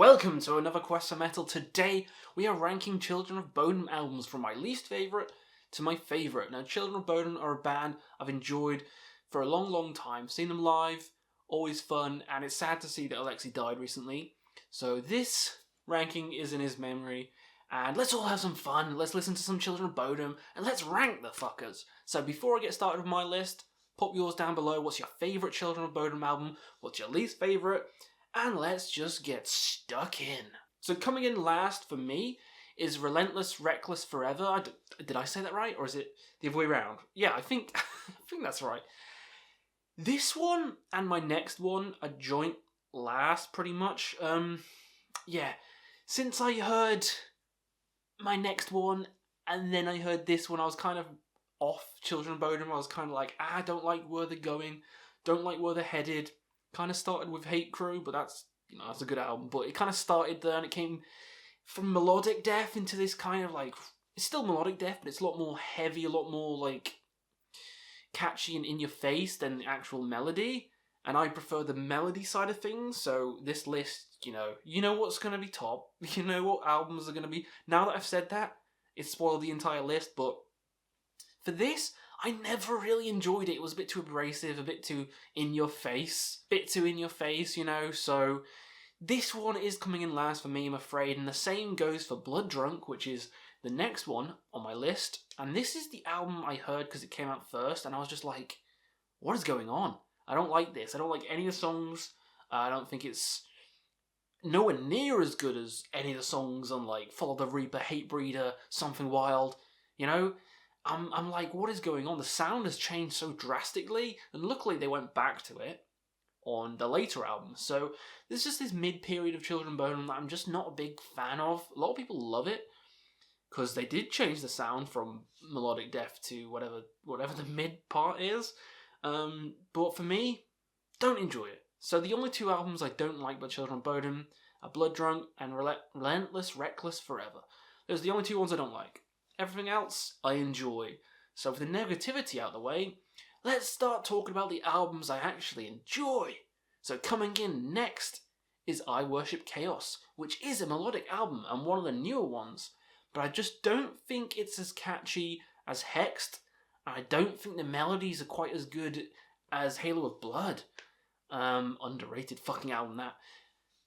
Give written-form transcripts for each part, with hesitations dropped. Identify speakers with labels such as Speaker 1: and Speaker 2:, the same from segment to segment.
Speaker 1: Welcome to another Quest for Metal. Today we are ranking Children of Bodom albums from my least favourite to my favourite. Now, Children of Bodom are a band I've enjoyed for a long time. Seen them live, always fun, and it's sad to see that Alexi died recently. So this ranking is in his memory, and let's all have some fun. Let's listen to some Children of Bodom, and let's rank the fuckers. So before I get started with my list, pop yours down below. What's your favourite Children of Bodom album? What's your least favourite? And let's just get stuck in. So coming in last for me is Relentless, Reckless Forever. Did I say that right? Or is it the other way around? Yeah, I think that's right. This one and my next one are joint last, pretty much. Yeah. Since I heard my next one and then I heard this one, I was kind of off Children of Bodom. I was kind of like, I don't like where they're going. Don't like where they're headed. Kind of started with Hate Crew, but that's a good album. But it kind of started there, and it came from melodic death into this kind of like, it's still melodic death, but it's a lot more heavy, a lot more like catchy and in your face than the actual melody. And I prefer the melody side of things. So this list, you know what's going to be top. You know what albums are going to be. Now that I've said that, it's spoiled the entire list. But for this, I never really enjoyed it. It was a bit too abrasive, a bit too in your face. So this one is coming in last for me, I'm afraid. And the same goes for Blood Drunk, which is the next one on my list. And this is the album I heard because it came out first. And I was just like, what is going on? I don't like this. I don't like any of the songs. I don't think it's nowhere near as good as any of the songs on like Follow the Reaper, Hate Breeder, Something Wild, I'm like, what is going on? The sound has changed so drastically, and luckily they went back to it on the later albums. So there's just this mid-period of Children of Bodom that I'm just not a big fan of. A lot of people love it, because they did change the sound from melodic death to whatever the mid part is. But for me, don't enjoy it. So the only two albums I don't like by Children of Bodom are Blood Drunk and Relentless, Reckless Forever. Those are the only two ones I don't like. Everything else, I enjoy. So with the negativity out of the way, let's start talking about the albums I actually enjoy. So coming in next is I Worship Chaos, which is a melodic album and one of the newer ones. But I just don't think it's as catchy as Hext. And I don't think the melodies are quite as good as Halo of Blood. Underrated fucking album, that.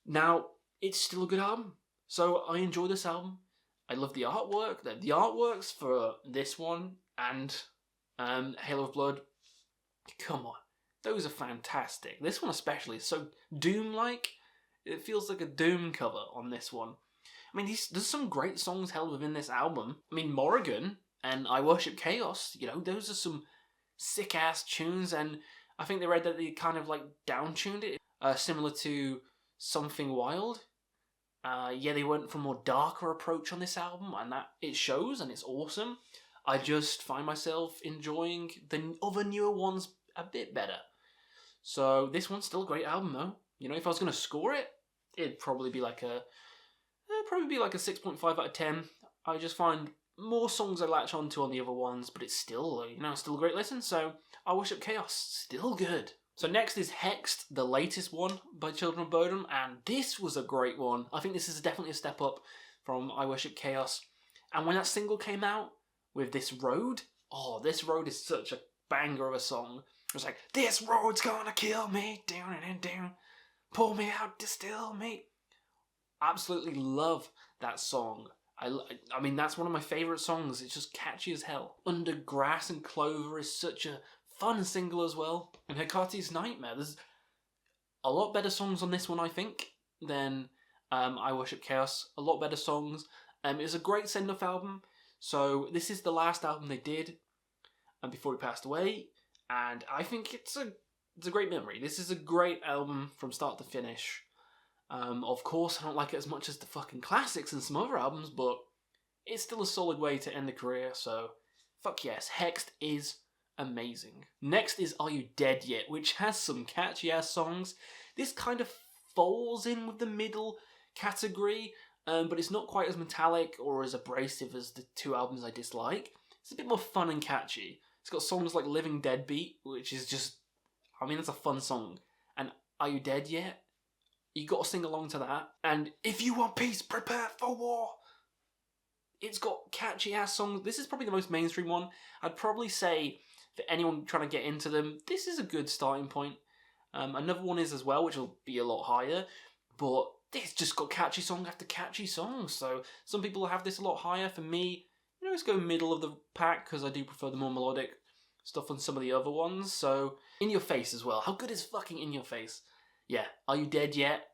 Speaker 1: Now, it's still a good album. So I enjoy this album. I love the artwork. The artworks for this one and Halo of Blood, come on, those are fantastic. This one especially is so Doom-like. It feels like a Doom cover on this one. I mean, there's some great songs held within this album. I mean, Morrigan and I Worship Chaos, those are some sick-ass tunes, and I think they read that they kind of like down-tuned it, similar to Something Wild. They went for a more darker approach on this album, and that it shows, and it's awesome. I just find myself enjoying the other newer ones a bit better. So this one's still a great album, though. If I was going to score it, it'd probably be like a 6.5 out of 10. I just find more songs I latch onto on the other ones, but it's still, still a great listen. So I Worship Chaos, still good. So next is Hext, the latest one by Children of Bodom, and this was a great one. I think this is definitely a step up from I Worship Chaos. And when that single came out with This Road, This Road is such a banger of a song. It was like, this road's gonna kill me, down and down, pull me out, distill me. Absolutely love that song. I mean, that's one of my favourite songs. It's just catchy as hell. Under Grass and Clover is such a fun single as well. And Hecate's Nightmare. There's a lot better songs on this one, I think, than I Worship Chaos. A lot better songs. It's a great send-off album. So this is the last album they did before he passed away. And I think it's a great memory. This is a great album from start to finish. Of course, I don't like it as much as the fucking classics and some other albums, but it's still a solid way to end the career. So, fuck yes, Hext is amazing. Next is Are You Dead Yet, which has some catchy ass songs. This kind of falls in with the middle category, but it's not quite as metallic or as abrasive as the two albums I dislike. It's a bit more fun and catchy. It's got songs like Living Deadbeat, which is just, that's a fun song. And Are You Dead Yet? You got to sing along to that. And if you want peace, prepare for war. It's got catchy ass songs. This is probably the most mainstream one. I'd probably say for anyone trying to get into them, this is a good starting point. Another one is as well, which will be a lot higher. But this just got catchy song after catchy song. So some people have this a lot higher. For me, let's go middle of the pack because I do prefer the more melodic stuff on some of the other ones. So In Your Face as well. How good is fucking In Your Face? Yeah. Are You Dead Yet?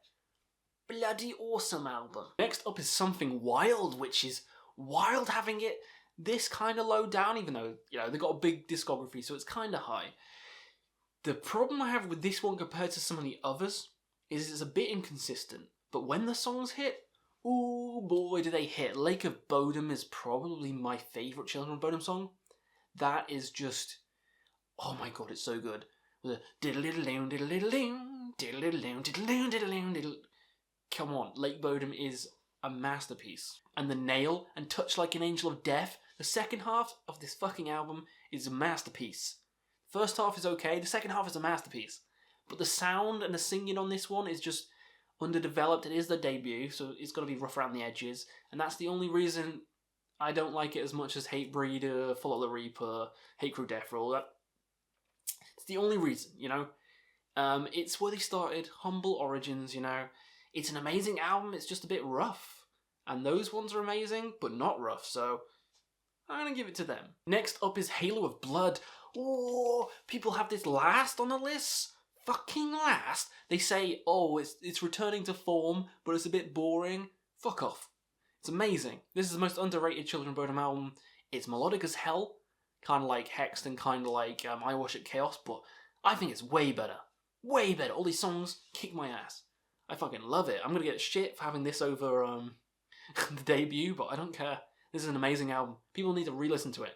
Speaker 1: Bloody awesome album. Next up is Something Wild, which is wild having it this kind of low down, even though, they've got a big discography, so it's kind of high. The problem I have with this one compared to some of the others is it's a bit inconsistent. But when the songs hit, ooh boy do they hit. Lake of Bodom is probably my favourite Children of Bodom song. That is just, oh my god, it's so good. With a diddle-diddle-doom, diddle-diddle-doom, diddle-diddle-doom, diddle-doom, diddle-doom, diddle. Come on, Lake Bodom is a masterpiece. And The Nail and Touch Like an Angel of Death, the second half of this fucking album is a masterpiece. First half is okay, the second half is a masterpiece. But the sound and the singing on this one is just underdeveloped. It is their debut, so it's got to be rough around the edges. And that's the only reason I don't like it as much as Hate Breeder, Follow the Reaper, Hate Crew Death Roll. It's the only reason, It's where they started, humble origins, It's an amazing album, it's just a bit rough. And those ones are amazing, but not rough, so I'm going to give it to them. Next up is Halo of Blood. Oh, people have this last on the list. Fucking last. They say, it's returning to form, but it's a bit boring. Fuck off. It's amazing. This is the most underrated Children of Bodom album. It's melodic as hell, kind of like Hext and kind of like I Worship Chaos, but I think it's way better. Way better. All these songs kick my ass. I fucking love it. I'm going to get shit for having this over the debut, but I don't care. This is an amazing album. People need to re-listen to it.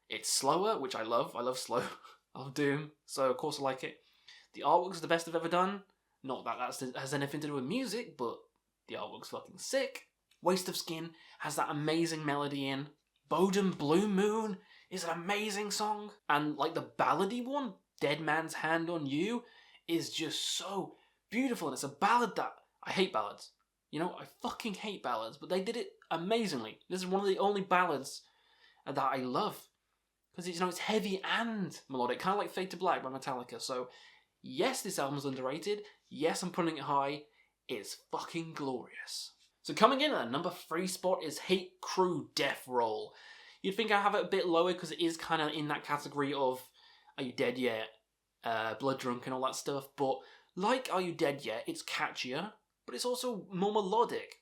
Speaker 1: It's slower, which I love. I love slow. I love Doom, so of course I like it. The artwork's the best I've ever done. Not that has anything to do with music, but the artwork's fucking sick. Waste of Skin has that amazing melody in. Bodom Blue Moon is an amazing song. And like the ballady one, Dead Man's Hand on You, is just so beautiful. And it's a ballad that... I hate ballads. I fucking hate ballads, but they did it amazingly. This is one of the only ballads that I love. Because it's heavy and melodic, kind of like Fade to Black by Metallica. So, yes, this album's underrated. Yes, I'm putting it high. It's fucking glorious. So coming in at number 3 spot is Hate Crew Death Roll. You'd think I have it a bit lower because it is kind of in that category of Are You Dead Yet? Blood Drunk and all that stuff. But like Are You Dead Yet? It's catchier, but it's also more melodic.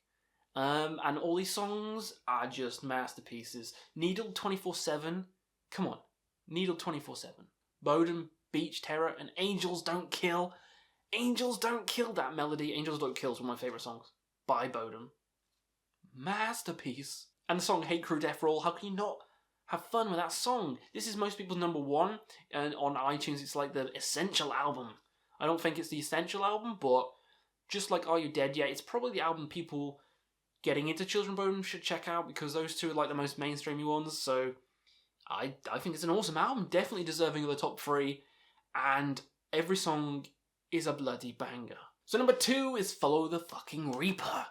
Speaker 1: And all these songs are just masterpieces. Needle 24/7. Come on. Needle 24/7. Bodom, Beach Terror, and Angels Don't Kill. Angels Don't Kill, that melody. Angels Don't Kill is one of my favourite songs by Bodom. Masterpiece. And the song Hate Crew Death Roll, how can you not have fun with that song? This is most people's number 1, and on iTunes it's like the essential album. I don't think it's the essential album, but just like Are You Dead Yet? It's probably the album people getting into Children of Bodom should check out, because those two are like the most mainstreamy ones, so I think it's an awesome album, definitely deserving of the top 3, and every song is a bloody banger. So number 2 is Follow the Fucking Reaper.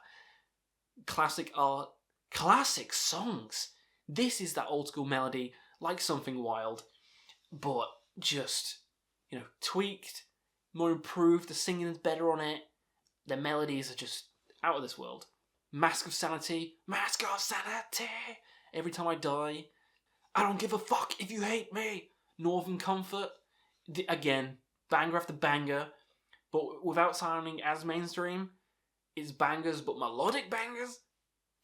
Speaker 1: Classic art, classic songs. This is that old school melody, like Something Wild, but just, tweaked, more improved, the singing is better on it, the melodies are just out of this world. Mask of Sanity, Mask of Sanity, Every Time I Die, I Don't Give a Fuck If You Hate Me, Northern Comfort, again, banger after banger, but without sounding as mainstream. It's bangers, but melodic bangers?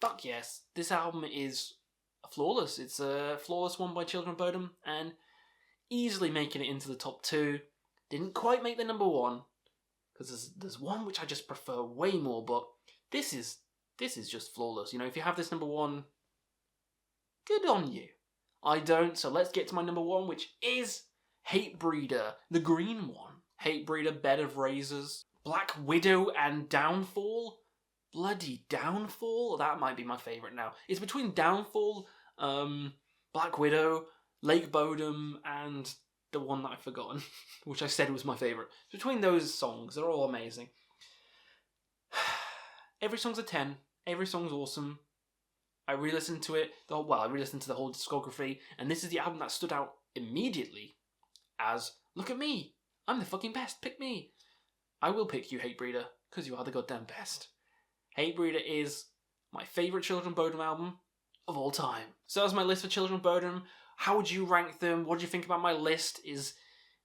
Speaker 1: Fuck yes. This album is flawless. It's a flawless one by Children of Bodom, and easily making it into the top 2. Didn't quite make the number 1, because there's one which I just prefer way more, but this is just flawless. If you have this number 1, good on you. I don't, so let's get to my number 1, which is Hate Breeder, the green one. Hate Breeder, Bed of Razors, Black Widow and Downfall. Bloody Downfall? That might be my favourite now. It's between Downfall, Black Widow, Lake Bodom, and the one that I've forgotten, which I said was my favourite. Between those songs, they're all amazing. every song's a 10. Every song's awesome. I re-listened to it. I re-listened to the whole discography, and this is the album that stood out immediately as, look at me, I'm the fucking best, pick me. I will pick you, Hatebreeder, because you are the goddamn best. Hatebreeder is my favourite Children of Bodom album of all time. So that's my list for Children of Bodom. How would you rank them? What do you think about my list? Is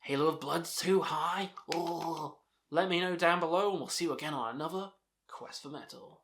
Speaker 1: Halo of Blood too high? Oh, let me know down below, and we'll see you again on another Quest for Metal.